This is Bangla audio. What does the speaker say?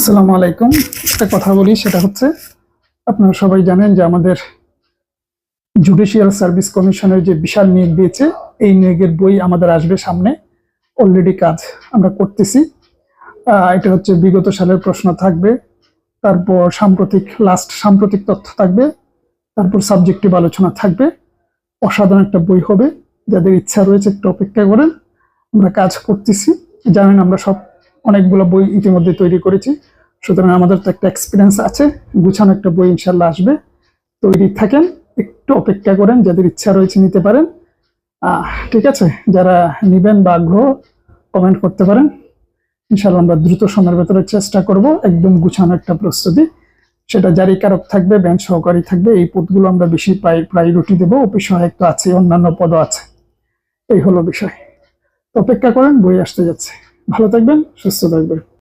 আসসালামু আলাইকুম। একটা কথা বলি, সেটা হচ্ছে আপনারা সবাই জানেন যে আমাদের জুডিশিয়াল সার্ভিস কমিশনের যে বিশাল নিয়োগ দিয়েছে, এই নিয়োগের বই আমাদের আসবে সামনে। অলরেডি কাজ আমরা করতেছি। এটা হচ্ছে বিগত সালের প্রশ্ন থাকবে, তারপর সাম্প্রতিক তথ্য থাকবে, তারপর সাবজেক্টিভ আলোচনা থাকবে। অসাধারণ একটা বই হবে। যাদের ইচ্ছা রয়েছে একটু অপেক্ষা করেন, আমরা কাজ করতেছি। জানেন আমরা অনেকগুলো বই ইতিমধ্যে তৈরি করেছি, সুতরাং আমাদের তো একটা এক্সপিরিয়েন্স আছে। গুছানো একটা বই ইনশাল্লাহ আসবে। তৈরি থাকেন, একটু অপেক্ষা করেন। যাদের ইচ্ছা রয়েছে নিতে পারেন। ঠিক আছে, যারা নিবেন বা আগ্রহ কমেন্ট করতে পারেন। ইনশাল্লাহ আমরা দ্রুত সময়ের ভেতরে চেষ্টা করব। একদম গুছানো একটা প্রস্তুতি, সেটা জারিকারক থাকবে, ব্যাংক সহকারী থাকবে। এই পদগুলো আমরা বেশি প্রায়োরিটি দেবো। অফিস সহায়ক তো আছে, অন্যান্য পদও আছে। এই হলো বিষয়। অপেক্ষা করেন, বই আসতে যাচ্ছে। ভালো থাকবেন, সুস্থ থাকবেন।